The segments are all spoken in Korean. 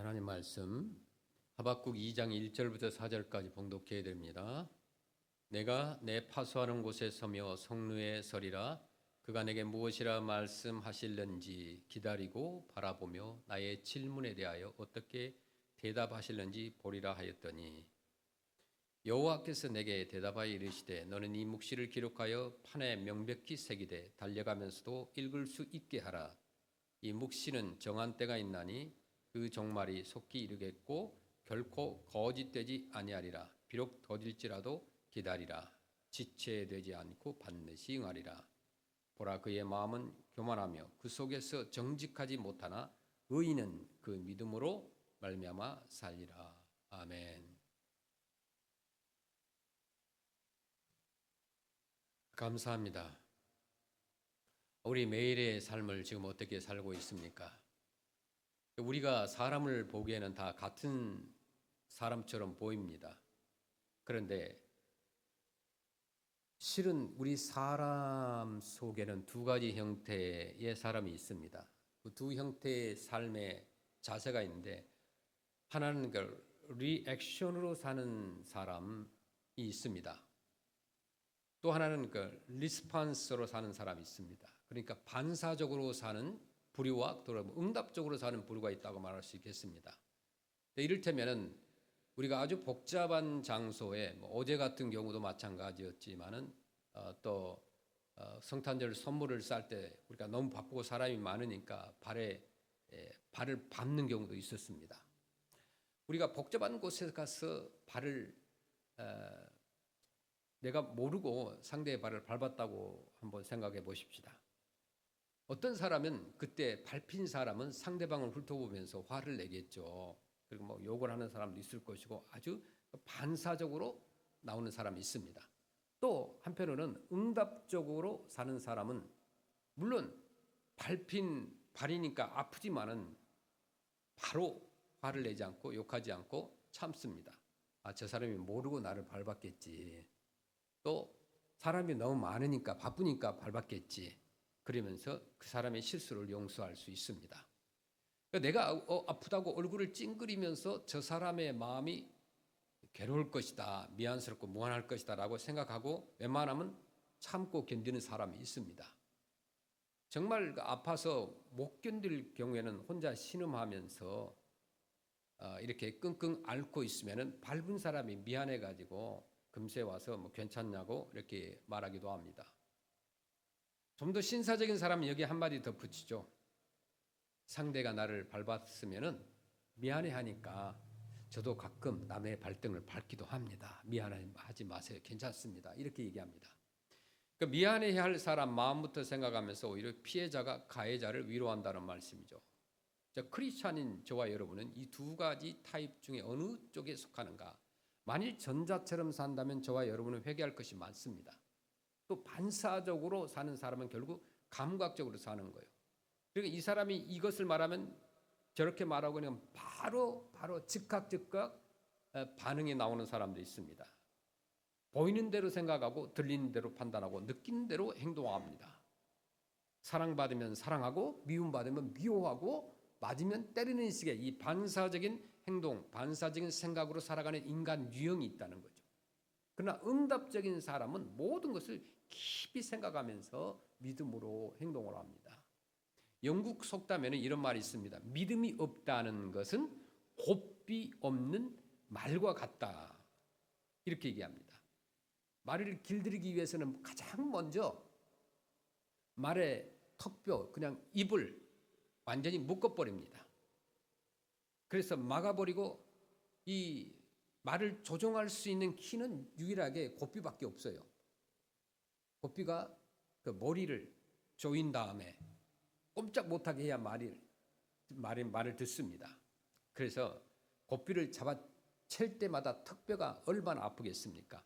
하나님 말씀 하박국 2장 1절부터 4절까지 봉독해야 됩니다. 내가 내 파수하는 곳에 서며 성루에 서리라. 그가 내게 무엇이라 말씀하실는지 기다리고 바라보며 나의 질문에 대하여 어떻게 대답하실는지 보리라 하였더니, 여호와께서 내게 대답하여 이르시되 너는 이 묵시를 기록하여 판에 명백히 새기되 달려가면서도 읽을 수 있게 하라. 이 묵시는 정한 때가 있나니 그 종말이 속히 이르겠고 결코 거짓되지 아니하리라. 비록 더딜지라도 기다리라. 지체되지 않고 반드시 응하리라. 보라, 그의 마음은 교만하며 그 속에서 정직하지 못하나 의인은 그 믿음으로 말미암아 살리라. 아멘. 감사합니다. 우리 매일의 삶을 지금 어떻게 살고 있습니까? 우리가 사람을 보기에는 다 같은 사람처럼 보입니다. 그런데 실은 우리 사람 속에는 두 가지 형태의 사람이 있습니다. 그 두 형태의 삶의 자세가 있는데, 하나는 그 리액션으로 사는 사람이 있습니다. 또 하나는 그 리스판스로 사는 사람이 있습니다. 그러니까 반사적으로 사는 부류와 또 응답적으로 사는 부류가 있다고 말할 수 있겠습니다. 이를테면은 우리가 아주 복잡한 장소에 어제 같은 경우도 마찬가지였지만은 또 성탄절 선물을 쌀 때 우리가 너무 바쁘고 사람이 많으니까 발을 밟는 경우도 있었습니다. 우리가 복잡한 곳에 가서 발을 내가 모르고 상대의 발을 밟았다고 한번 생각해 보십시다. 어떤 사람은 그때 밟힌 사람은 상대방을 훑어보면서 화를 내겠죠. 그리고 욕을 하는 사람도 있을 것이고 아주 반사적으로 나오는 사람이 있습니다. 또 한편으로는 응답적으로 사는 사람은 물론 밟힌 발이니까 아프지만은 바로 화를 내지 않고 욕하지 않고 참습니다. 저 사람이 모르고 나를 밟았겠지. 또 사람이 너무 많으니까 바쁘니까 밟았겠지. 그러면서 그 사람의 실수를 용서할 수 있습니다. 내가 아프다고 얼굴을 찡그리면서 저 사람의 마음이 괴로울 것이다, 미안스럽고 무안할 것이다 라고 생각하고 웬만하면 참고 견디는 사람이 있습니다. 정말 아파서 못 견딜 경우에는 혼자 신음하면서 이렇게 끙끙 앓고 있으면 밟은 사람이 미안해가지고 금세 와서 괜찮냐고 이렇게 말하기도 합니다. 좀 더 신사적인 사람은 여기 한마디 더 붙이죠. 상대가 나를 밟았으면 미안해하니까 저도 가끔 남의 발등을 밟기도 합니다. 미안하지 마세요. 괜찮습니다. 이렇게 얘기합니다. 그 미안해야 할 사람 마음부터 생각하면서 오히려 피해자가 가해자를 위로한다는 말씀이죠. 크리스찬인 저와 여러분은 이 두 가지 타입 중에 어느 쪽에 속하는가? 만일 전자처럼 산다면 저와 여러분은 회개할 것이 많습니다. 또 반사적으로 사는 사람은 결국 감각적으로 사는 거예요. 그러니까 이 사람이 이것을 말하면 저렇게 말하고 그냥 바로 즉각 반응이 나오는 사람도 있습니다. 보이는 대로 생각하고 들리는 대로 판단하고 느끼는 대로 행동합니다. 사랑받으면 사랑하고 미움받으면 미워하고 맞으면 때리는 식의 이 반사적인 행동, 반사적인 생각으로 살아가는 인간 유형이 있다는 거죠. 그러나 응답적인 사람은 모든 것을 깊이 생각하면서 믿음으로 행동을 합니다. 영국 속담에는 이런 말이 있습니다. 믿음이 없다는 것은 곱비 없는 말과 같다. 이렇게 얘기합니다. 말을 길들이기 위해서는 가장 먼저 말의 턱뼈, 그냥 입을 완전히 묶어버립니다. 그래서 막아버리고 이 말을 조종할 수 있는 키는 유일하게 곱비밖에 없어요. 곱비가 그 머리를 조인 다음에 꼼짝 못하게 해야 말을 듣습니다. 그래서 곱비를 잡아챌 때마다 턱뼈가 얼마나 아프겠습니까?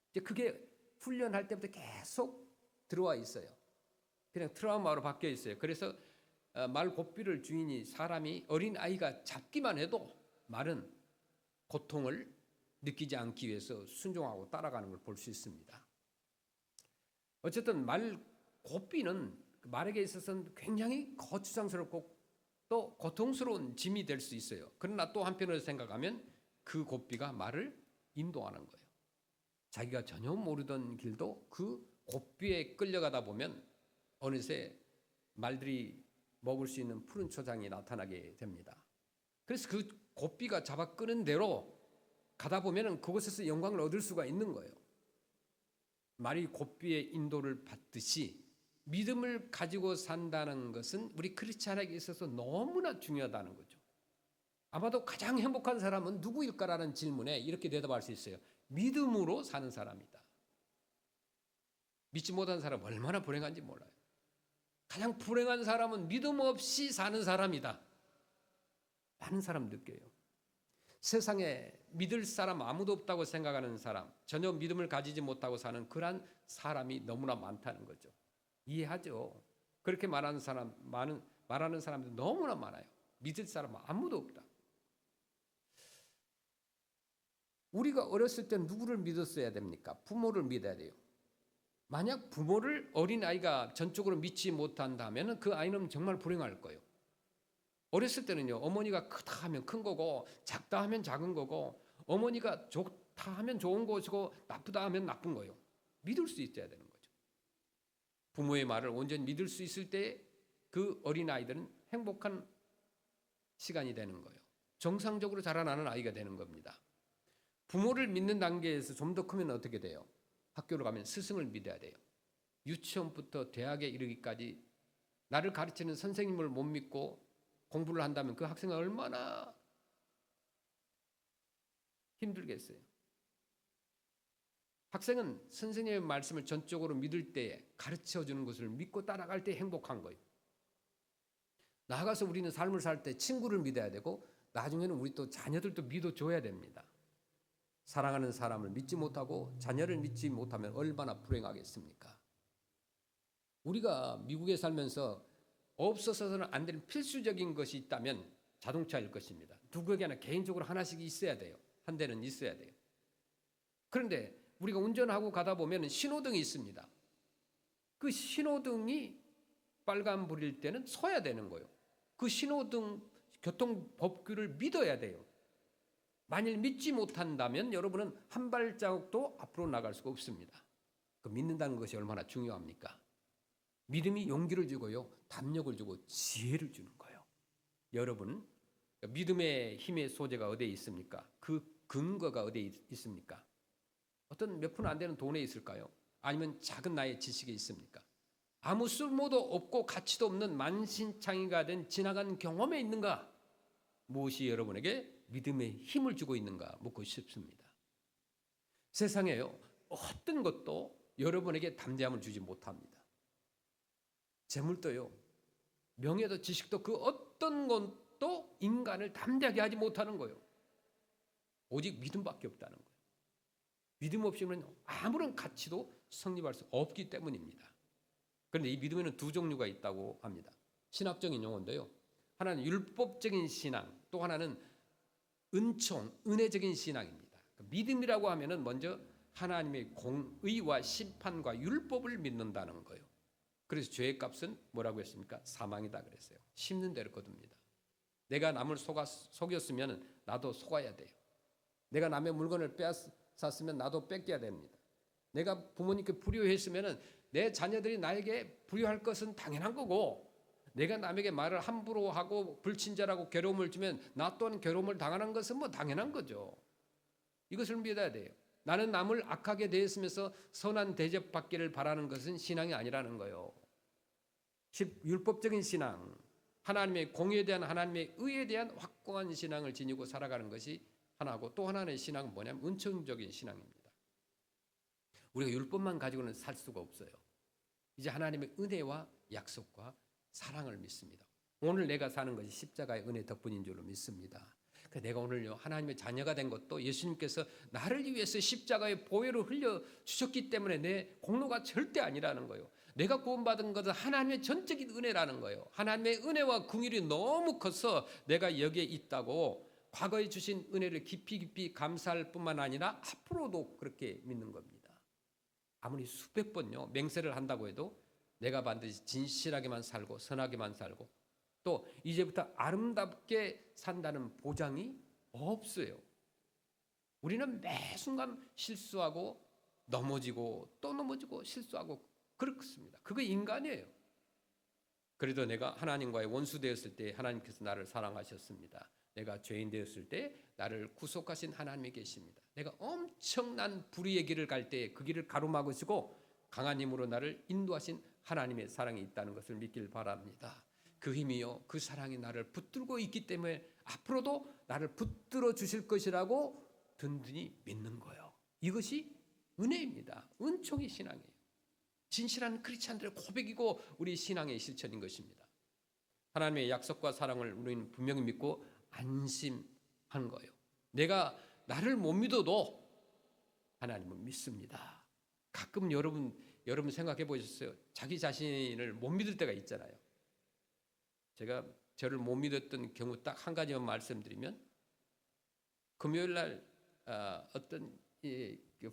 이제 그게 훈련할 때부터 계속 들어와 있어요. 그냥 트라우마로 바뀌어 있어요. 그래서 말 곱비를 주인이 사람이 어린 아이가 잡기만 해도 말은 고통을 느끼지 않기 위해서 순종하고 따라가는 걸 볼 수 있습니다. 어쨌든 말 곱비는 말에게 있어서는 굉장히 거추장스럽고 또 고통스러운 짐이 될 수 있어요. 그러나 또 한편으로 생각하면 그 곱비가 말을 인도하는 거예요. 자기가 전혀 모르던 길도 그 곱비에 끌려가다 보면 어느새 말들이 먹을 수 있는 푸른 초장이 나타나게 됩니다. 그래서 그 곱비가 잡아 끄는 대로 가다 보면 그곳에서 영광을 얻을 수가 있는 거예요. 말이 곱비의 인도를 받듯이 믿음을 가지고 산다는 것은 우리 크리스찬에게 있어서 너무나 중요하다는 거죠. 아마도 가장 행복한 사람은 누구일까라는 질문에 이렇게 대답할 수 있어요. 믿음으로 사는 사람이다. 믿지 못한 사람은 얼마나 불행한지 몰라요. 가장 불행한 사람은 믿음 없이 사는 사람이다. 많은 사람 느껴요. 세상에 믿을 사람 아무도 없다고 생각하는 사람, 전혀 믿음을 가지지 못하고 사는 그러한 사람이 너무나 많다는 거죠. 이해하죠? 그렇게 말하는 사람들 너무나 많아요. 믿을 사람 아무도 없다. 우리가 어렸을 때 누구를 믿었어야 됩니까? 부모를 믿어야 돼요. 만약 부모를 어린아이가 전적으로 믿지 못한다면 그 아이는 정말 불행할 거예요. 어렸을 때는요, 어머니가 크다 하면 큰 거고 작다 하면 작은 거고 어머니가 좋다 하면 좋은 것이고 나쁘다 하면 나쁜 거예요. 믿을 수 있어야 되는 거죠. 부모의 말을 온전히 믿을 수 있을 때 그 어린아이들은 행복한 시간이 되는 거예요. 정상적으로 자라나는 아이가 되는 겁니다. 부모를 믿는 단계에서 좀 더 크면 어떻게 돼요? 학교로 가면 스승을 믿어야 돼요. 유치원부터 대학에 이르기까지 나를 가르치는 선생님을 못 믿고 공부를 한다면 그 학생은 얼마나 힘들겠어요. 학생은 선생님의 말씀을 전적으로 믿을 때에 가르쳐주는 것을 믿고 따라갈 때 행복한 거예요. 나아가서 우리는 삶을 살 때 친구를 믿어야 되고 나중에는 우리 또 자녀들도 믿어줘야 됩니다. 사랑하는 사람을 믿지 못하고 자녀를 믿지 못하면 얼마나 불행하겠습니까? 우리가 미국에 살면서 없어서는 안 되는 필수적인 것이 있다면 자동차일 것입니다. 누구에게나 개인적으로 하나씩 있어야 돼요. 한 대는 있어야 돼요. 그런데 우리가 운전하고 가다 보면 신호등이 있습니다. 그 신호등이 빨간불일 때는 서야 되는 거예요. 그 신호등 교통법규를 믿어야 돼요. 만일 믿지 못한다면 여러분은 한 발자국도 앞으로 나갈 수가 없습니다. 그 믿는다는 것이 얼마나 중요합니까? 믿음이 용기를 주고요, 담력을 주고 지혜를 주는 거예요. 여러분, 믿음의 힘의 소재가 어디에 있습니까? 그 근거가 어디에 있습니까? 어떤 몇 푼 안 되는 돈에 있을까요? 아니면 작은 나의 지식에 있습니까? 아무 쓸모도 없고 가치도 없는 만신창이가 된 지나간 경험에 있는가? 무엇이 여러분에게 믿음의 힘을 주고 있는가 묻고 싶습니다. 세상에요, 어떤 것도 여러분에게 담대함을 주지 못합니다. 재물도요, 명예도 지식도 그 어떤 것도 인간을 담대하게 하지 못하는 거예요. 오직 믿음밖에 없다는 거예요. 믿음 없이는 아무런 가치도 성립할 수 없기 때문입니다. 그런데 이 믿음에는 두 종류가 있다고 합니다. 신학적인 용어인데요, 하나는 율법적인 신앙, 또 하나는 은총, 은혜적인 신앙입니다. 믿음이라고 하면은 먼저 하나님의 공의와 심판과 율법을 믿는다는 거예요. 그래서 죄의 값은 뭐라고 했습니까? 사망이다 그랬어요. 심는 대로 거둡니다. 내가 남을 속였으면 나도 속아야 돼요. 내가 남의 물건을 빼앗았으면 나도 뺏겨야 됩니다. 내가 부모님께 불효했으면 내 자녀들이 나에게 불효할 것은 당연한 거고, 내가 남에게 말을 함부로 하고 불친절하고 괴로움을 주면 나 또한 괴로움을 당하는 것은 뭐 당연한 거죠. 이것을 믿어야 돼요. 나는 남을 악하게 대했으면서 선한 대접받기를 바라는 것은 신앙이 아니라는 거예요. 율법적인 신앙, 하나님의 공의에 대한, 하나님의 의에 대한 확고한 신앙을 지니고 살아가는 것이 하나고, 또 하나의 신앙은 뭐냐면 은총적인 신앙입니다. 우리가 율법만 가지고는 살 수가 없어요. 이제 하나님의 은혜와 약속과 사랑을 믿습니다. 오늘 내가 사는 것이 십자가의 은혜 덕분인 줄로 믿습니다. 내가 오늘요, 하나님의 자녀가 된 것도 예수님께서 나를 위해서 십자가의 보혈을 흘려 주셨기 때문에 내 공로가 절대 아니라는 거예요. 내가 구원받은 것은 하나님의 전적인 은혜라는 거예요. 하나님의 은혜와 긍휼이 너무 커서 내가 여기에 있다고 과거에 주신 은혜를 깊이 감사할 뿐만 아니라 앞으로도 그렇게 믿는 겁니다. 아무리 수백 번요 맹세를 한다고 해도 내가 반드시 진실하게만 살고 선하게만 살고, 또 이제부터 아름답게 산다는 보장이 없어요. 우리는 매 순간 실수하고 넘어지고 또 넘어지고 실수하고 그렇습니다. 그거 인간이에요. 그래도 내가 하나님과의 원수 되었을 때 하나님께서 나를 사랑하셨습니다. 내가 죄인 되었을 때 나를 구속하신 하나님이 계십니다. 내가 엄청난 불의의 길을 갈 때 그 길을 가로막으시고 강한 힘으로 나를 인도하신 하나님의 사랑이 있다는 것을 믿길 바랍니다. 그 힘이요, 그 사랑이 나를 붙들고 있기 때문에 앞으로도 나를 붙들어 주실 것이라고 든든히 믿는 거예요. 이것이 은혜입니다. 은총의 신앙이에요. 진실한 크리스찬들의 고백이고 우리 신앙의 실천인 것입니다. 하나님의 약속과 사랑을 우리는 분명히 믿고 안심한 거예요. 내가 나를 못 믿어도 하나님은 믿습니다. 가끔 여러분 생각해 보셨어요? 자기 자신을 못 믿을 때가 있잖아요. 제가 저를 못 믿었던 경우 딱 한 가지만 말씀드리면, 금요일 날 어떤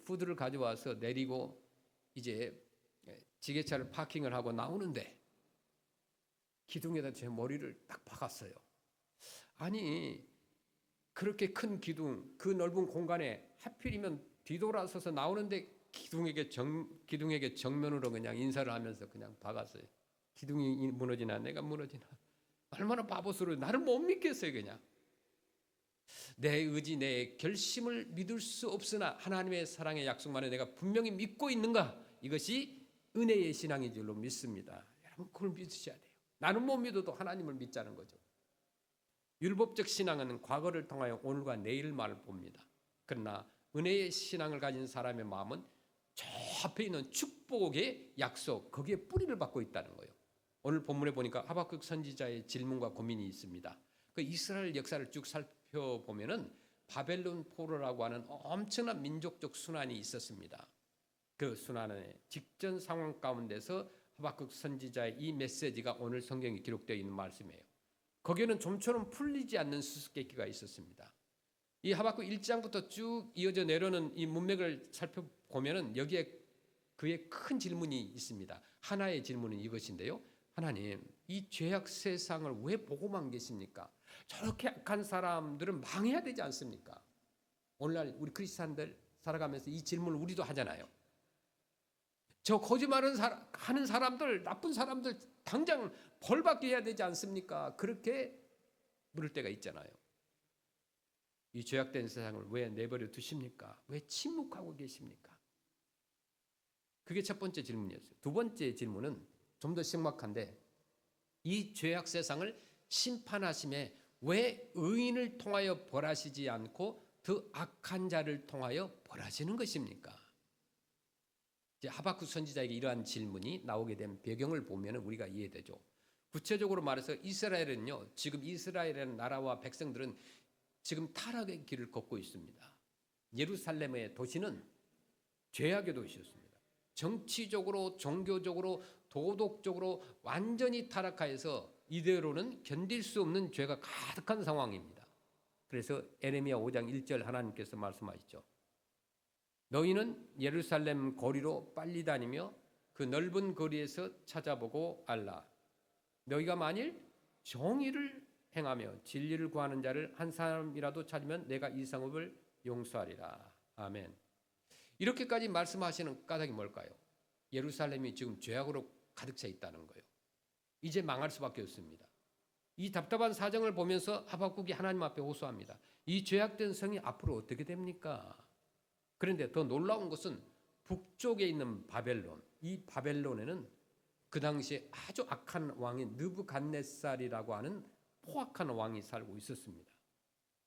푸드를 가져와서 내리고 이제 지게차를 파킹을 하고 나오는데 기둥에다 제 머리를 딱 박았어요. 아니, 그렇게 큰 기둥, 그 넓은 공간에 하필이면 뒤돌아서서 나오는데 기둥에게 정면으로 그냥 인사를 하면서 그냥 박았어요. 기둥이 무너지나 내가 무너지나. 얼마나 바보스러워. 나를 못 믿겠어요. 그냥 내 의지, 내 결심을 믿을 수 없으나 하나님의 사랑의 약속만을 내가 분명히 믿고 있는가, 이것이 은혜의 신앙인 줄로 믿습니다. 여러분, 그걸 믿으셔야 돼요. 나는 못 믿어도 하나님을 믿자는 거죠. 율법적 신앙은 과거를 통하여 오늘과 내일만을 봅니다. 그러나 은혜의 신앙을 가진 사람의 마음은 저 앞에 있는 축복의 약속, 거기에 뿌리를 받고 있다는 거예요. 오늘 본문에 보니까 하박국 선지자의 질문과 고민이 있습니다. 그 이스라엘 역사를 쭉 살펴보면은 바벨론 포로라고 하는 엄청난 민족적 순환이 있었습니다. 그 순환의 직전 상황 가운데서 하박국 선지자의 이 메시지가 오늘 성경에 기록되어 있는 말씀이에요. 거기에는 좀처럼 풀리지 않는 수수께끼가 있었습니다. 이 하박국 1장부터 쭉 이어져 내려오는 이 문맥을 살펴보면은 여기에 그의 큰 질문이 있습니다. 하나의 질문은 이것인데요. 하나님, 이 죄악 세상을 왜 보고만 계십니까? 저렇게 악한 사람들은 망해야 되지 않습니까? 오늘날 우리 크리스찬들 살아가면서 이 질문을 우리도 하잖아요. 저 거짓말하는 하는 사람들, 나쁜 사람들 당장 벌받게 해야 되지 않습니까? 그렇게 물을 때가 있잖아요. 이 죄악된 세상을 왜 내버려 두십니까? 왜 침묵하고 계십니까? 그게 첫 번째 질문이었어요. 두 번째 질문은 좀 더 심각한데, 이 죄악 세상을 심판하심에 왜 의인을 통하여 벌하시지 않고 더 악한 자를 통하여 벌하시는 것입니까? 이제 하박국 선지자에게 이러한 질문이 나오게 된 배경을 보면 우리가 이해되죠. 구체적으로 말해서 이스라엘은요, 지금 이스라엘이라는 나라와 백성들은 지금 타락의 길을 걷고 있습니다. 예루살렘의 도시는 죄악의 도시였습니다. 정치적으로, 종교적으로, 도덕적으로 완전히 타락하여서 이대로는 견딜 수 없는 죄가 가득한 상황입니다. 그래서 에레미야 5장 1절 하나님께서 말씀하시죠. 너희는 예루살렘 거리로 빨리 다니며 그 넓은 거리에서 찾아보고 알라. 너희가 만일 정의를 행하며 진리를 구하는 자를 한 사람이라도 찾으면 내가 이 성읍을 용서하리라. 아멘. 이렇게까지 말씀하시는 까닭이 뭘까요? 예루살렘이 지금 죄악으로 가득 차 있다는 거예요. 이제 망할 수밖에 없습니다. 이 답답한 사정을 보면서 하박국이 하나님 앞에 호소합니다. 이 죄악된 성이 앞으로 어떻게 됩니까? 그런데 더 놀라운 것은 북쪽에 있는 바벨론, 이 바벨론에는 그 당시에 아주 악한 왕인 느부갓네살이라고 하는 포악한 왕이 살고 있었습니다.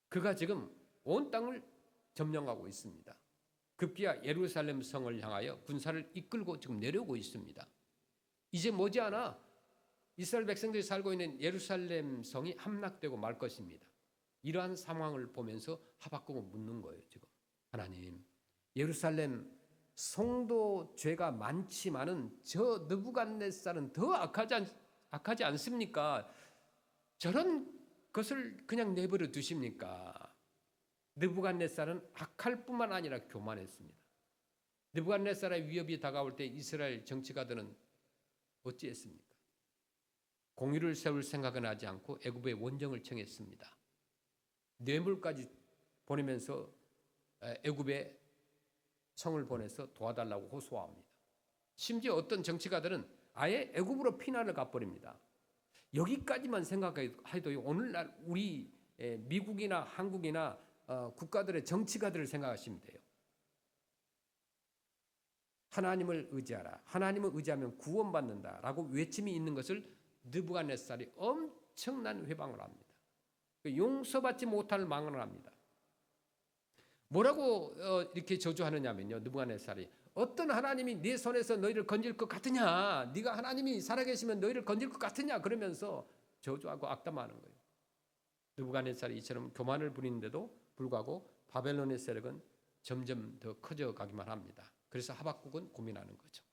그가 지금 온 땅을 점령하고 있습니다. 급기야 예루살렘 성을 향하여 군사를 이끌고 지금 내려오고 있습니다. 이제 머지않아 이스라엘 백성들이 살고 있는 예루살렘 성이 함락되고 말 것입니다. 이러한 상황을 보면서 하박국은 묻는 거예요. 지금 하나님, 예루살렘 성도 죄가 많지만은 저 느부갓네살은 더 악하지 않습니까? 저런 것을 그냥 내버려 두십니까? 느부갓네살은 악할 뿐만 아니라 교만했습니다. 느부갓네살의 위협이 다가올 때 이스라엘 정치가들은 어찌했습니까? 공의를 세울 생각은 하지 않고 애굽의 원정을 청했습니다. 뇌물까지 보내면서 애굽에 청을 보내서 도와달라고 호소합니다. 심지어 어떤 정치가들은 아예 애굽으로 피난을 가버립니다. 여기까지만 생각해도 오늘날 우리 미국이나 한국이나 국가들의 정치가들을 생각하시면 돼요. 하나님을 의지하라. 하나님을 의지하면 구원받는다라고 외침이 있는 것을 느부갓네살이 엄청난 회방을 합니다. 용서받지 못할 망언을 합니다. 뭐라고 이렇게 저주하느냐면요. 느부갓네살이 어떤 하나님이 네 손에서 너희를 건질 것 같으냐? 네가 하나님이 살아계시면 너희를 건질 것 같으냐? 그러면서 저주하고 악담하는 거예요. 느부갓네살이 이처럼 교만을 부리는데도 불구하고 바벨론의 세력은 점점 더 커져가기만 합니다. 그래서 하박국은 고민하는 거죠.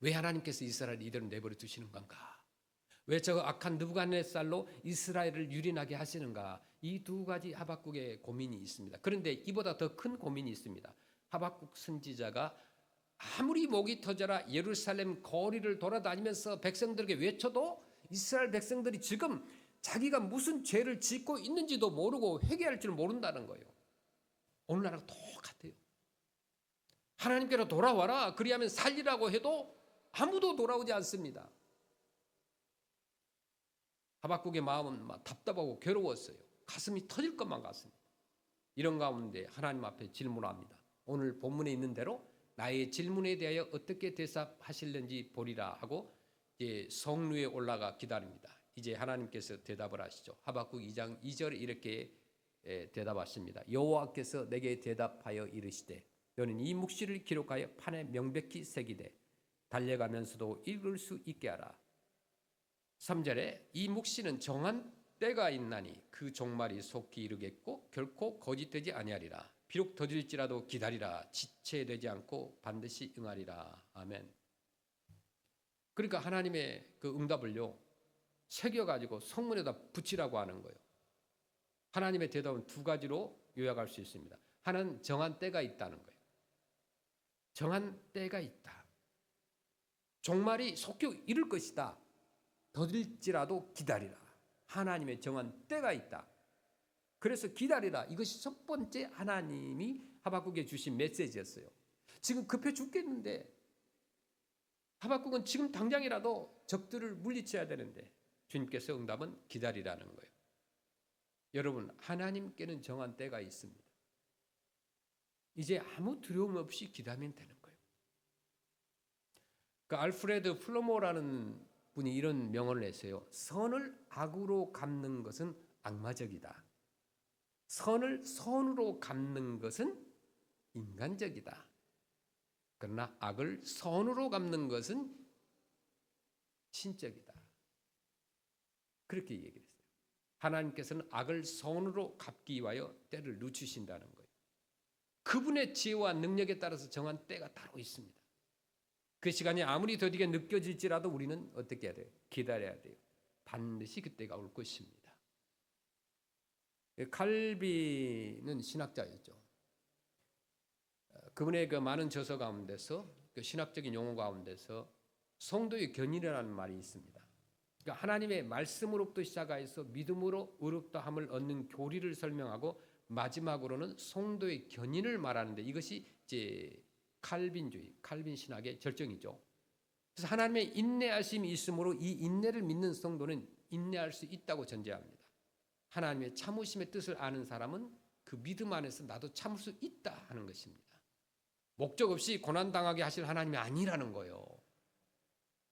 왜 하나님께서 이스라엘 이대로 내버려 두시는 건가? 왜 저 악한 느부갓네살로 이스라엘을 유린하게 하시는가? 이 두 가지 하박국의 고민이 있습니다. 그런데 이보다 더 큰 고민이 있습니다. 하박국 선지자가 아무리 목이 터져라 예루살렘 거리를 돌아다니면서 백성들에게 외쳐도 이스라엘 백성들이 지금 자기가 무슨 죄를 짓고 있는지도 모르고 회개할 줄 모른다는 거예요. 오늘날하고 똑같아요. 하나님께로 돌아와라 그리하면 살리라고 해도 아무도 돌아오지 않습니다. 하박국의 마음은 막 답답하고 괴로웠어요. 가슴이 터질 것만 같습니다. 이런 가운데 하나님 앞에 질문합니다. 오늘 본문에 있는 대로 나의 질문에 대하여 어떻게 대답하실는지 보리라 하고 이제 성루에 올라가 기다립니다. 이제 하나님께서 대답을 하시죠. 하박국 2장 2절에 이렇게 대답하십니다. 여호와께서 내게 대답하여 이르시되 너는 이 묵시를 기록하여 판에 명백히 새기되 달려가면서도 읽을 수 있게 하라. 3절에 이 묵시는 정한 때가 있나니 그 종말이 속히 이르겠고 결코 거짓되지 아니하리라. 비록 더딜지라도 기다리라. 지체되지 않고 반드시 응하리라. 아멘. 그러니까 하나님의 그 응답을요 새겨가지고 성문에다 붙이라고 하는 거예요. 하나님의 대답은 두 가지로 요약할 수 있습니다. 하나는 정한 때가 있다는 거예요. 정한 때가 있다. 종말이 속히 이를 것이다. 더딜지라도 기다리라. 하나님의 정한 때가 있다. 그래서 기다리라. 이것이 첫 번째 하나님이 하박국에 주신 메시지였어요. 지금 급해 죽겠는데 하박국은 지금 당장이라도 적들을 물리쳐야 되는데 주님께서 응답은 기다리라는 거예요. 여러분 하나님께는 정한 때가 있습니다. 이제 아무 두려움 없이 기다리면 되는 거예요. 그 알프레드 플러모라는 분이 이런 명언을 했어요. 선을 악으로 갚는 것은 악마적이다. 선을 선으로 갚는 것은 인간적이다. 그러나 악을 선으로 갚는 것은 신적이다. 그렇게 얘기를 했어요. 하나님께서는 악을 선으로 갚기 위하여 때를 늦추신다는 거예요. 그분의 지혜와 능력에 따라서 정한 때가 따로 있습니다. 그 시간이 아무리 더디게 느껴질지라도 우리는 어떻게 해야 돼요? 기다려야 돼요. 반드시 그때가 올 것입니다. 칼빈은 신학자였죠. 그분의 그 많은 저서 가운데서 그 신학적인 용어 가운데서 성도의 견인이라는 말이 있습니다. 그러니까 하나님의 말씀으로부터 시작해서 믿음으로 의롭다함을 얻는 교리를 설명하고 마지막으로는 성도의 견인을 말하는데 이것이 이제 칼빈주의, 칼빈 신학의 절정이죠. 그래서 하나님의 인내하심이 있으므로 이 인내를 믿는 성도는 인내할 수 있다고 전제합니다. 하나님의 참으심의 뜻을 아는 사람은 그 믿음 안에서 나도 참을 수 있다 하는 것입니다. 목적 없이 고난당하게 하실 하나님이 아니라는 거예요.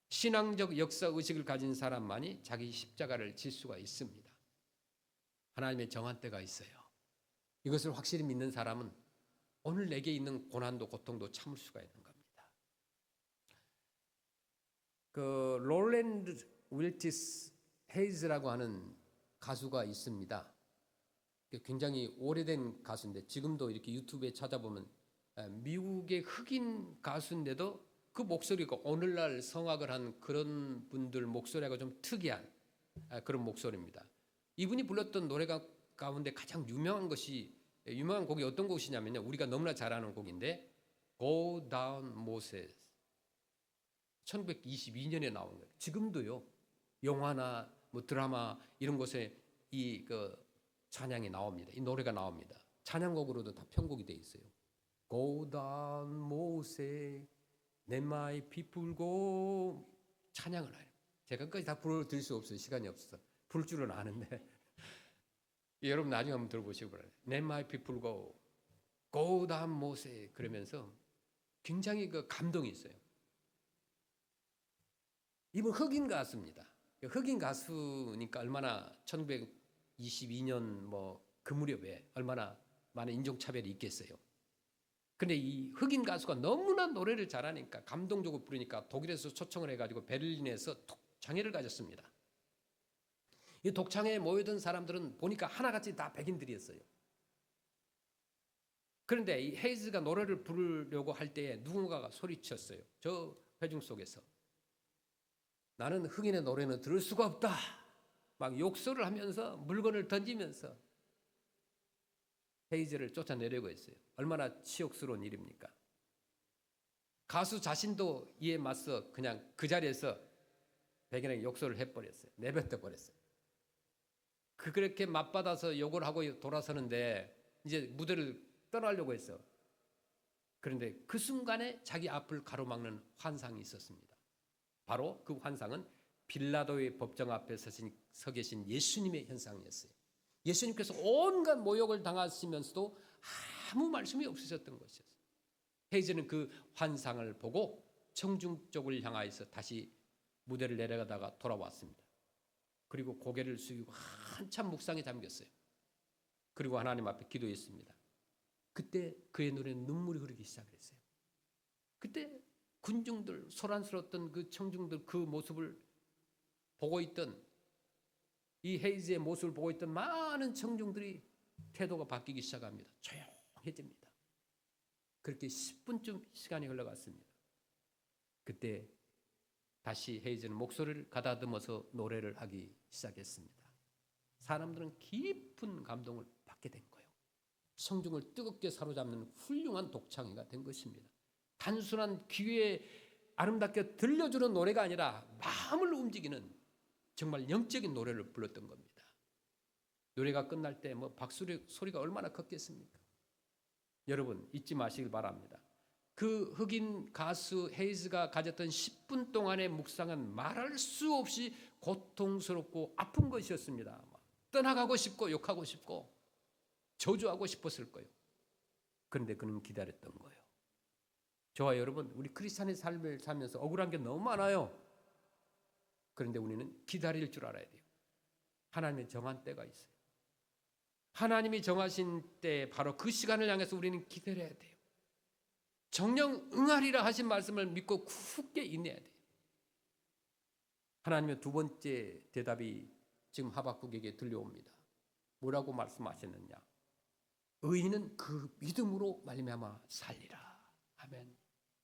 신앙적 역사 의식을 가진 사람만이 자기 십자가를 질 수가 있습니다. 하나님의 정한 때가 있어요. 이것을 확실히 믿는 사람은 오늘 내게 있는 고난도 고통도 참을 수가 있는 겁니다. 그 롤랜드 윌티스 헤이즈라고 하는 가수가 있습니다. 굉장히 오래된 가수인데 지금도 이렇게 유튜브에 찾아보면 미국의 흑인 가수인데도 그 목소리가 오늘날 성악을 한 그런 분들 목소리가 좀 특이한 그런 목소리입니다. 이분이 불렀던 노래가 가운데 가장 유명한 곡이 어떤 곡이냐면요. 우리가 너무나 잘 아는 곡인데 Go Down Moses 1922년에 나온 거예요. 지금도요. 영화나 뭐 드라마 이런 곳에 이 찬양이 나옵니다. 이 노래가 나옵니다. 찬양곡으로도 다 편곡이 돼 있어요. Go down Moses, let my people go. 찬양을 해요. 제가 끝까지 다 불러드릴 수 없어요. 시간이 없어서. 부를 줄은 아는데 여러분 나중에 한번 들어보시고 그래요. Let my people go, go down Moses. 그러면서 굉장히 감동이 있어요. 이분 흑인 가수입니다. 흑인 가수니까 얼마나 1922년 그 무렵에 얼마나 많은 인종차별이 있겠어요. 근데 이 흑인 가수가 너무나 노래를 잘하니까 감동적으로 부르니까 독일에서 초청을 해가지고 베를린에서 독창회를 가졌습니다. 이 독창회에 모여든 사람들은 보니까 하나같이 다 백인들이었어요. 그런데 이 헤이즈가 노래를 부르려고 할 때에 누군가가 소리쳤어요. 저 회중 속에서. 나는 흑인의 노래는 들을 수가 없다. 막 욕설을 하면서 물건을 던지면서 헤이즈를 쫓아내려고 했어요. 얼마나 치욕스러운 일입니까? 가수 자신도 이에 맞서 그냥 그 자리에서 백인에게 욕설을 해버렸어요. 내뱉어 버렸어요. 그렇게 맞받아서 욕을 하고 돌아서는데 이제 무대를 떠나려고 했어. 그런데 그 순간에 자기 앞을 가로막는 환상이 있었습니다. 바로 그 환상은 빌라도의 법정 앞에 서 계신 예수님의 현상이었어요. 예수님께서 온갖 모욕을 당하시면서도 아무 말씀이 없으셨던 것이었어요. 헤이즈는 그 환상을 보고 청중 쪽을 향하여서 다시 무대를 내려가다가 돌아왔습니다. 그리고 고개를 숙이고 한참 묵상에 잠겼어요. 그리고 하나님 앞에 기도했습니다. 그때 그의 눈에 눈물이 흐르기 시작했어요. 그때 군중들, 소란스러웠던 그 청중들 그 모습을 보고 있던 이 헤이즈의 모습을 보고 있던 많은 청중들이 태도가 바뀌기 시작합니다. 조용해집니다. 그렇게 10분쯤 시간이 흘러갔습니다. 그때 다시 헤이즈는 목소리를 가다듬어서 노래를 하기 시작했습니다. 사람들은 깊은 감동을 받게 된 거예요. 청중을 뜨겁게 사로잡는 훌륭한 독창회가 된 것입니다. 단순한 귀에 아름답게 들려주는 노래가 아니라 마음을 움직이는 정말 영적인 노래를 불렀던 겁니다. 노래가 끝날 때 박수 소리가 얼마나 컸겠습니까? 여러분 잊지 마시길 바랍니다. 그 흑인 가수 헤이즈가 가졌던 10분 동안의 묵상은 말할 수 없이 고통스럽고 아픈 것이었습니다. 떠나가고 싶고 욕하고 싶고 저주하고 싶었을 거예요. 그런데 그는 기다렸던 거예요. 저와 여러분, 우리 크리스찬의 삶을 살면서 억울한 게 너무 많아요. 그런데 우리는 기다릴 줄 알아야 돼요. 하나님의 정한 때가 있어요. 하나님이 정하신 때 바로 그 시간을 향해서 우리는 기다려야 돼요. 정령 응하리라 하신 말씀을 믿고 굳게 인내해야 돼요. 하나님의 두 번째 대답이 지금 하박국에게 들려옵니다. 뭐라고 말씀하셨느냐? 의인은 그 믿음으로 말미암아 살리라. 아멘.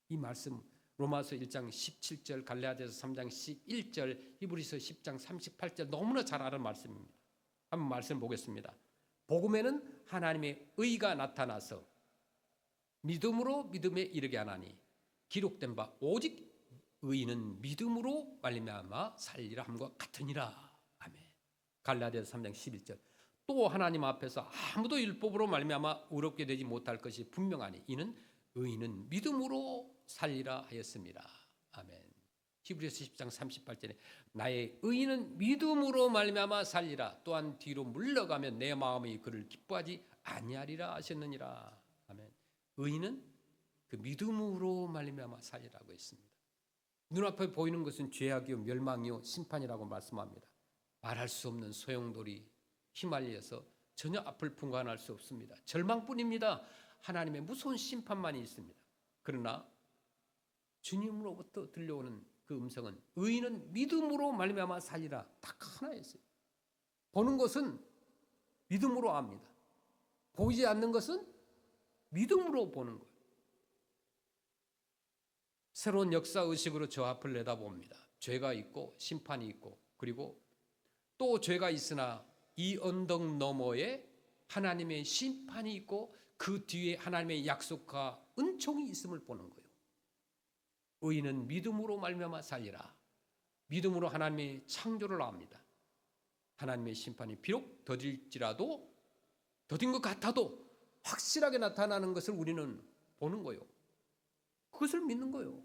이 말씀 로마서 1장 17절, 갈라디아서 3장 11절, 히브리서 10장 38절 너무나 잘 아는 말씀입니다. 한번 말씀 보겠습니다. 복음에는 하나님의 의가 나타나서 믿음으로 믿음에 이르게 하나니 기록된 바 오직 의인은 믿음으로 말미암아 살리라 함과 같으니라. 아멘. 갈라디아서 3장 11절. 또 하나님 앞에서 아무도 율법으로 말미암아 의롭게 되지 못할 것이 분명하니 이는 의인은 믿음으로 살리라 하였습니다. 아멘. 히브리서 10장 38절에 나의 의인은 믿음으로 말미암아 살리라. 또한 뒤로 물러가면 내 마음이 그를 기뻐하지 아니하리라 하셨느니라. 아멘. 의인은 그 믿음으로 말미암아 살리라고 했습니다. 눈앞에 보이는 것은 죄악이요 멸망이요 심판이라고 말씀합니다. 말할 수 없는 소용돌이 휘말려서 전혀 앞을 분간할 수 없습니다. 절망뿐입니다. 하나님의 무서운 심판만이 있습니다. 그러나 주님으로부터 들려오는 그 음성은 의인은 믿음으로 말미암아 살리라. 딱 하나였어요. 보는 것은 믿음으로 압니다. 보이지 않는 것은 믿음으로 보는 거예요. 새로운 역사의식으로 저 앞을 내다봅니다. 죄가 있고 심판이 있고 그리고 또 죄가 있으나 이 언덕 너머에 하나님의 심판이 있고 그 뒤에 하나님의 약속과 은총이 있음을 보는 거예요. 의인은 믿음으로 말미암아 살리라. 믿음으로 하나님의 창조를 압니다. 하나님의 심판이 비록 더딜지라도 더딘 것 같아도 확실하게 나타나는 것을 우리는 보는 거예요. 그것을 믿는 거예요.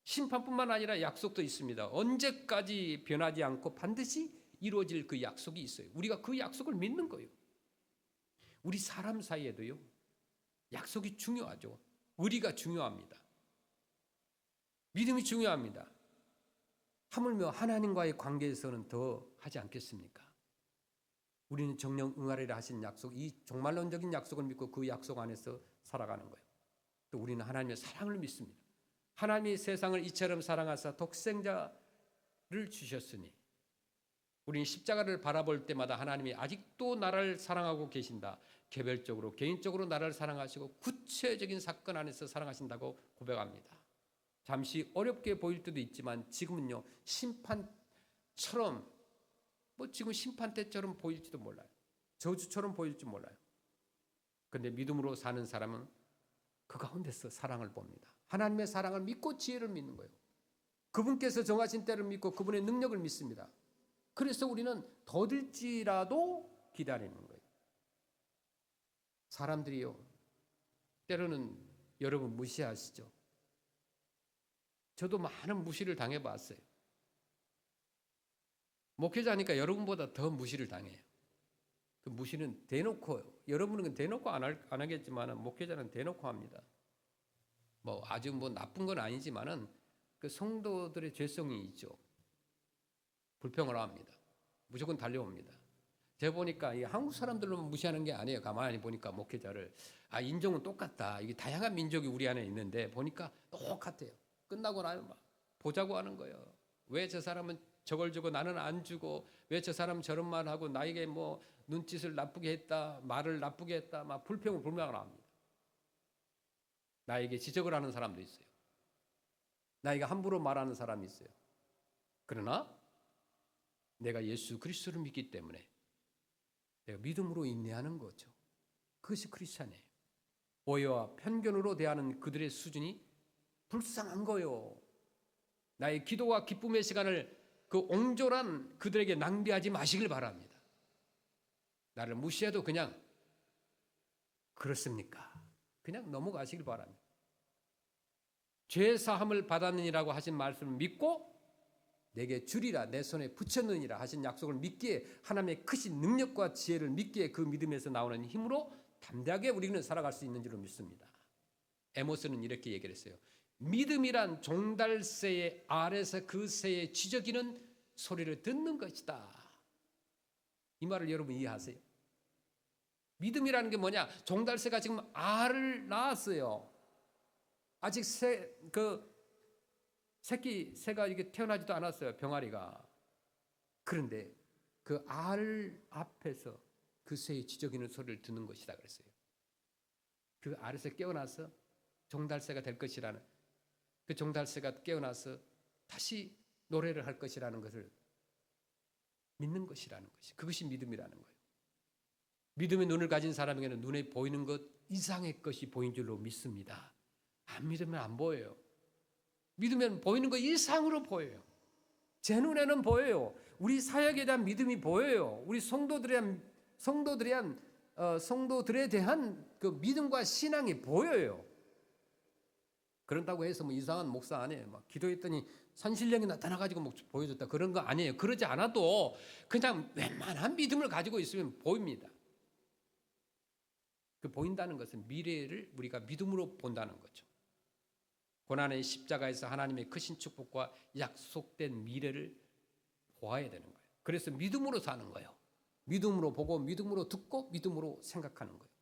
심판뿐만 아니라 약속도 있습니다. 언제까지 변하지 않고 반드시 이루어질 그 약속이 있어요. 우리가 그 약속을 믿는 거예요. 우리 사람 사이에도요, 약속이 중요하죠. 의리가 중요합니다. 믿음이 중요합니다. 하물며 하나님과의 관계에서는 더 하지 않겠습니까? 우리는 정령 응하리라 하신 약속, 이 종말론적인 약속을 믿고 그 약속 안에서 살아가는 거예요. 또 우리는 하나님의 사랑을 믿습니다. 하나님이 세상을 이처럼 사랑하사 독생자를 주셨으니 우리는 십자가를 바라볼 때마다 하나님이 아직도 나를 사랑하고 계신다. 개별적으로 개인적으로 나를 사랑하시고 구체적인 사건 안에서 사랑하신다고 고백합니다. 잠시 어렵게 보일 때도 있지만 지금은요, 심판처럼 지금 심판 때처럼 보일지도 몰라요. 저주처럼 보일지 몰라요. 그런데 믿음으로 사는 사람은 그 가운데서 사랑을 봅니다. 하나님의 사랑을 믿고 지혜를 믿는 거예요. 그분께서 정하신 때를 믿고 그분의 능력을 믿습니다. 그래서 우리는 더딜지라도 기다리는 거예요. 사람들이요, 때로는 여러분 무시하시죠? 저도 많은 무시를 당해봤어요. 목회자니까 여러분보다 더 무시를 당해요. 그 무시는 대놓고요. 여러분은 대놓고 안 하겠지만 목회자는 대놓고 합니다. 아주 나쁜 건 아니지만은 그 성도들의 죄성이 있죠. 불평을 합니다. 무조건 달려옵니다. 제가 보니까 이 한국 사람들로만 무시하는 게 아니에요. 가만히 보니까 목회자를 인종은 똑같다. 이게 다양한 민족이 우리 안에 있는데 보니까 똑같아요. 끝나고 나면 막 보자고 하는 거예요. 왜 저 사람은 저걸 주고 나는 안 주고, 왜 저 사람은 저런 말 하고 나에게 눈짓을 나쁘게 했다, 말을 나쁘게 했다, 막 불평을 합니다. 나에게 지적을 하는 사람도 있어요. 나에게 함부로 말하는 사람이 있어요. 그러나 내가 예수 그리스도를 믿기 때문에 내가 믿음으로 인내하는 거죠. 그것이 크리스찬이에요. 오해와 편견으로 대하는 그들의 수준이 불쌍한 거요. 나의 기도와 기쁨의 시간을 그 옹졸한 그들에게 낭비하지 마시길 바랍니다. 나를 무시해도 그냥 그렇습니까? 그냥 넘어가시길 바랍니다. 죄 사함을 받았느니라고 하신 말씀을 믿고 내게 주리라, 내 손에 붙였느니라 하신 약속을 믿기에, 하나님의 크신 능력과 지혜를 믿기에 그 믿음에서 나오는 힘으로 담대하게 우리는 살아갈 수 있는 줄로 믿습니다. 에모스는 이렇게 얘기를 했어요. 믿음이란 종달새의 알에서 그 새의 쥐저기는 소리를 듣는 것이다. 이 말을 여러분 이해하세요? 믿음이라는 게 뭐냐? 종달새가 지금 알을 낳았어요. 아직 새가 이게 태어나지도 않았어요. 병아리가. 그런데 그 알 앞에서 그 새의 쥐저기는 소리를 듣는 것이다 그랬어요. 그 알에서 깨어나서 종달새가 될 것이라는, 그 종달새가 깨어나서 다시 노래를 할 것이라는 것을 믿는 것이라는 것이, 그것이 믿음이라는 거예요. 믿음의 눈을 가진 사람에게는 눈에 보이는 것 이상의 것이 보인 줄로 믿습니다. 안 믿으면 안 보여요. 믿으면 보이는 것 이상으로 보여요. 제 눈에는 보여요. 우리 사역에 대한 믿음이 보여요. 우리 성도들에 대한 그 믿음과 신앙이 보여요. 그런다고 해서 이상한 목사 아니에요. 막 기도했더니 산신령이 나타나가지고 보여줬다, 그런 거 아니에요. 그러지 않아도 그냥 웬만한 믿음을 가지고 있으면 보입니다. 그 보인다는 것은 미래를 우리가 믿음으로 본다는 거죠. 고난의 십자가에서 하나님의 크신 축복과 약속된 미래를 보아야 되는 거예요. 그래서 믿음으로 사는 거예요. 믿음으로 보고 믿음으로 듣고 믿음으로 생각하는 거예요.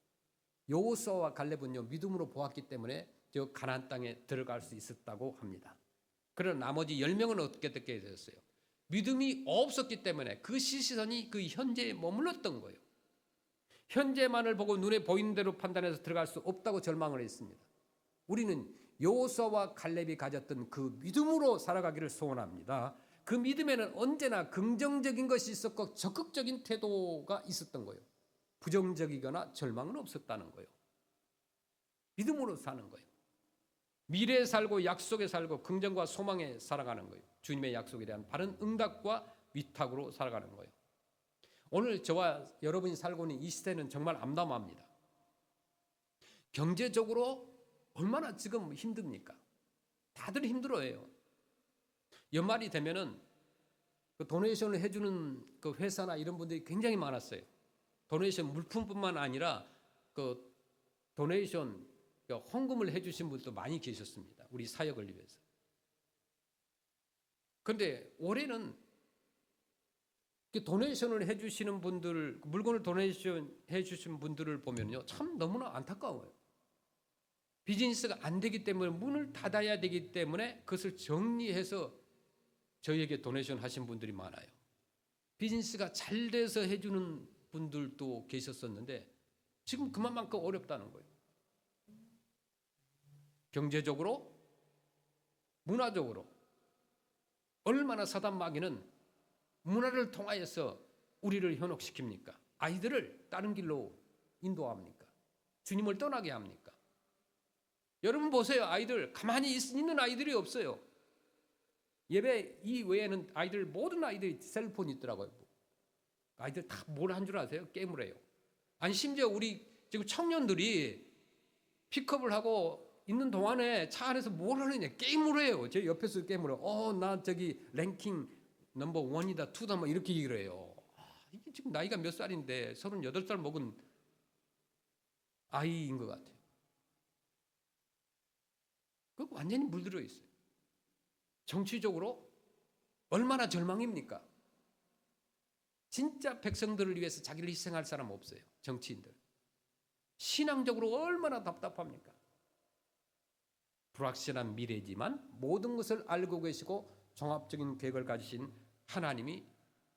여호수아와 갈렙은요, 믿음으로 보았기 때문에 저 가나안 땅에 들어갈 수 있었다고 합니다. 그러나 나머지 10명은 어떻게 되었어요? 믿음이 없었기 때문에 그 시선이 그 현재에 머물렀던 거예요. 현재만을 보고 눈에 보이는 대로 판단해서 들어갈 수 없다고 절망을 했습니다. 우리는 여호수아와 갈렙이 가졌던 그 믿음으로 살아가기를 소원합니다. 그 믿음에는 언제나 긍정적인 것이 있었고 적극적인 태도가 있었던 거예요. 부정적이거나 절망은 없었다는 거예요. 믿음으로 사는 거예요. 미래에 살고 약속에 살고 긍정과 소망에 살아가는 거예요. 주님의 약속에 대한 바른 응답과 위탁으로 살아가는 거예요. 오늘 저와 여러분이 살고 있는 이 시대는 정말 암담합니다. 경제적으로 얼마나 지금 힘듭니까? 다들 힘들어해요. 연말이 되면은 그 도네이션을 해주는 그 회사나 이런 분들이 굉장히 많았어요. 도네이션 물품뿐만 아니라 그 도네이션 헌금을 해주신 분도 많이 계셨습니다. 우리 사역을 위해서. 그런데 올해는 도네이션을 해주시는 분들, 물건을 도네이션 해주신 분들을 보면요, 참 너무나 안타까워요. 비즈니스가 안 되기 때문에 문을 닫아야 되기 때문에 그것을 정리해서 저희에게 도네이션 하신 분들이 많아요. 비즈니스가 잘 돼서 해주는 분들도 계셨었는데 지금 그만큼 어렵다는 거예요. 경제적으로, 문화적으로 얼마나 사단 마귀는 문화를 통하여서 우리를 현혹시킵니까? 아이들을 다른 길로 인도합니까? 주님을 떠나게 합니까? 여러분 보세요. 아이들 가만히 있는 아이들이 없어요. 예배 이외에는 아이들 모든 아이들이 셀폰이 있더라고요. 아이들 다 뭘 한 줄 아세요? 게임을 해요. 아니 심지어 우리 지금 청년들이 픽업을 하고 있는 동안에 차 안에서 뭘 하느냐? 게임을 해요. 제 옆에서 게임을 해요. 나 저기 랭킹 넘버 1이다 2다 뭐 이렇게 얘기를 해요. 이게 지금 나이가 몇 살인데 38살 먹은 아이인 것 같아요. 그 완전히 물들어 있어요. 정치적으로 얼마나 절망입니까? 진짜 백성들을 위해서 자기를 희생할 사람 없어요. 정치인들. 신앙적으로 얼마나 답답합니까? 불확실한 미래지만 모든 것을 알고 계시고 종합적인 계획을 가지신 하나님이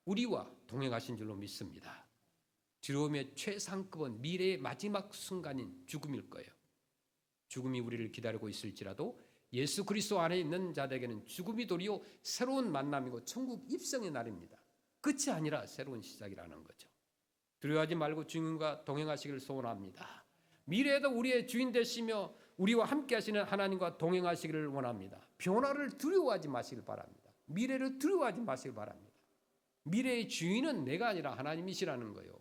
우리와 동행하신 줄로 믿습니다. 두려움의 최상급은 미래의 마지막 순간인 죽음일 거예요. 죽음이 우리를 기다리고 있을지라도 예수 그리스도 안에 있는 자들에게는 죽음이 도리어 새로운 만남이고 천국 입성의 날입니다. 끝이 아니라 새로운 시작이라는 거죠. 두려워하지 말고 주님과 동행하시기를 소원합니다. 미래에도 우리의 주인 되시며 우리와 함께 하시는 하나님과 동행하시기를 원합니다. 변화를 두려워하지 마시길 바랍니다. 미래를 두려워하지 마시길 바랍니다. 미래의 주인은 내가 아니라 하나님이시라는 거예요.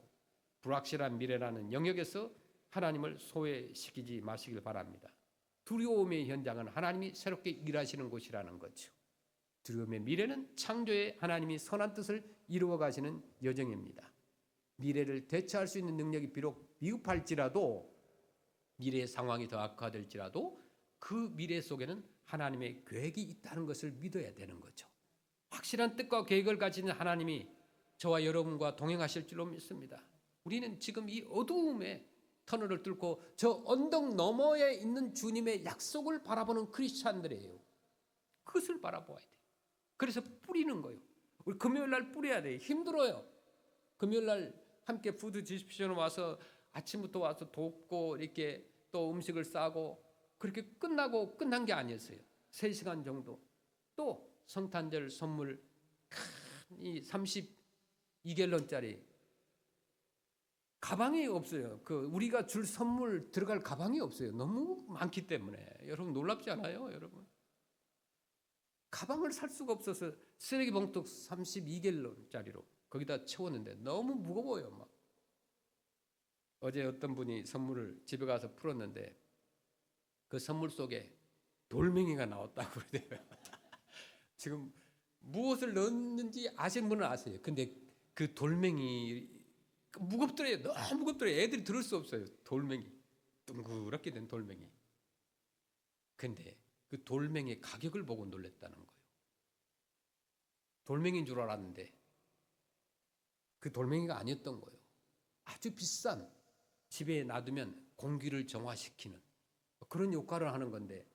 불확실한 미래라는 영역에서 하나님을 소외시키지 마시길 바랍니다. 두려움의 현장은 하나님이 새롭게 일하시는 곳이라는 거죠. 두려움의 미래는 창조의 하나님이 선한 뜻을 이루어 가시는 여정입니다. 미래를 대처할 수 있는 능력이 비록 미흡할지라도, 미래의 상황이 더 악화될지라도 그 미래 속에는 하나님의 계획이 있다는 것을 믿어야 되는 거죠. 확실한 뜻과 계획을 가진 하나님이 저와 여러분과 동행하실 줄로 믿습니다. 우리는 지금 이 어두움의 터널을 뚫고 저 언덕 너머에 있는 주님의 약속을 바라보는 크리스찬들이에요. 그것을 바라보아야 돼요. 그래서 뿌리는 거예요. 우리 금요일 날 뿌려야 돼요. 힘들어요. 금요일 날 함께 푸드 디스피션을 와서 아침부터 와서 돕고 이렇게 또 음식을 싸고 그렇게 끝나고 끝난 게 아니었어요. 3시간 정도. 또 성탄절 선물 이 32갤런짜리 가방이 없어요. 우리가 줄 선물 들어갈 가방이 없어요. 너무 많기 때문에. 여러분 놀랍지 않아요, 여러분? 가방을 살 수가 없어서 쓰레기 봉투 32갤런짜리로 거기다 채웠는데 너무 무거워요, 막. 어제 어떤 분이 선물을 집에 가서 풀었는데 그 선물 속에 돌멩이가 나왔다고 그러대요. 지금 무엇을 넣었는지 아시는 분은 아세요. 근데 그 돌멩이 무겁더래요. 너무 무겁더래요. 애들이 들을 수 없어요. 돌멩이. 둥그렇게 된 돌멩이. 근데 그 돌멩이의 가격을 보고 놀랐다는 거예요. 돌멩이인 줄 알았는데 그 돌멩이가 아니었던 거예요. 아주 비싼, 집에 놔두면 공기를 정화시키는 그런 역할을 하는 건데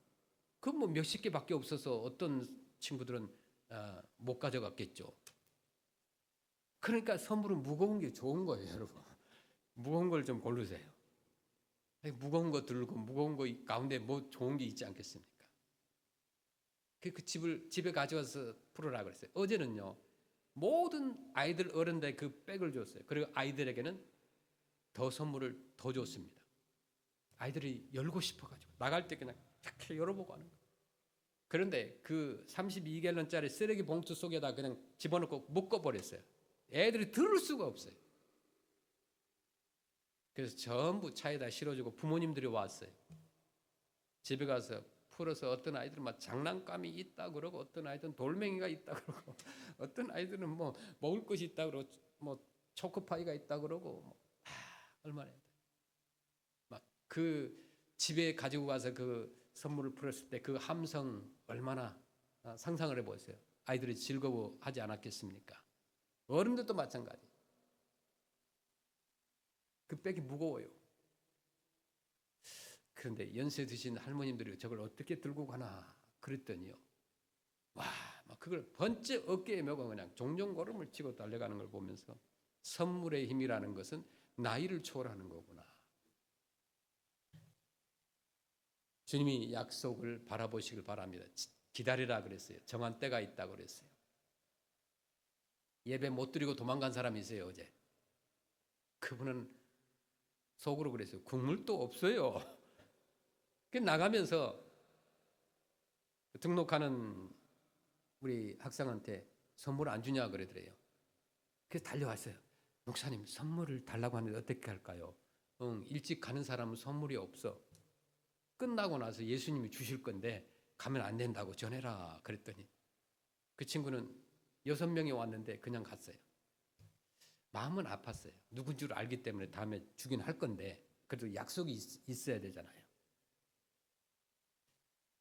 그건 뭐 몇십 개밖에 없어서 어떤 친구들은 못 가져갔겠죠. 그러니까 선물은 무거운 게 좋은 거예요, 여러분. 무거운 걸 좀 고르세요. 무거운 거 들고 무거운 거 가운데 뭐 좋은 게 있지 않겠습니까? 그 집에 가져와서 풀어라 그랬어요. 어제는요, 모든 아이들 어른들 그 백을 줬어요. 그리고 아이들에게는 더 선물을 더 줬습니다. 아이들이 열고 싶어가지고 나갈 때 그냥 이렇게 열어보고 하는 거예요. 그런데 그 32갤런짜리 쓰레기 봉투 속에다 그냥 집어넣고 묶어버렸어요. 애들이 들을 수가 없어요. 그래서 전부 차에다 실어주고 부모님들이 왔어요. 집에 가서 풀어서 어떤 아이들은 막 장난감이 있다 그러고, 어떤 아이들은 돌멩이가 있다 그러고, 어떤 아이들은 뭐 먹을 것이 있다 그러고, 뭐 초코파이가 있다 그러고, 얼마나 막 그 집에 가지고 가서 그 선물을 풀었을 때 그 함성 얼마나 상상을 해보세요. 아이들이 즐거워하지 않았겠습니까? 어른들도 마찬가지. 그 백이 무거워요. 그런데 연세 드신 할머님들이 저걸 어떻게 들고 가나 그랬더니요, 와, 막 그걸 번쩍 어깨에 메고 그냥 종종걸음을 치고 달려가는 걸 보면서 선물의 힘이라는 것은 나이를 초월하는 거구나. 주님이 약속을 바라보시길 바랍니다. 기다리라 그랬어요. 정한 때가 있다고 그랬어요. 예배 못 드리고 도망간 사람이 있어요, 어제. 그분은 속으로 그랬어요. 국물도 없어요. 나가면서 등록하는 우리 학생한테 선물 안 주냐 그러더래요. 그래서 달려왔어요. 목사님, 선물을 달라고 하는데 어떻게 할까요? 일찍 가는 사람은 선물이 없어. 끝나고 나서 예수님이 주실 건데 가면 안 된다고 전해라 그랬더니 그 친구는 6명이 왔는데 그냥 갔어요. 마음은 아팠어요. 누군 줄 알기 때문에 다음에 주긴 할 건데 그래도 약속이 있어야 되잖아요.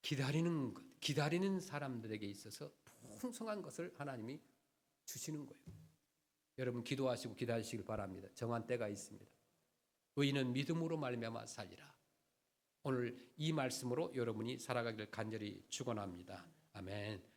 기다리는 사람들에게 있어서 풍성한 것을 하나님이 주시는 거예요. 여러분 기도하시고 기다리시길 바랍니다. 정한 때가 있습니다. 의인은 믿음으로 말미암아 살리라. 오늘 이 말씀으로 여러분이 살아가기를 간절히 축원합니다. 아멘.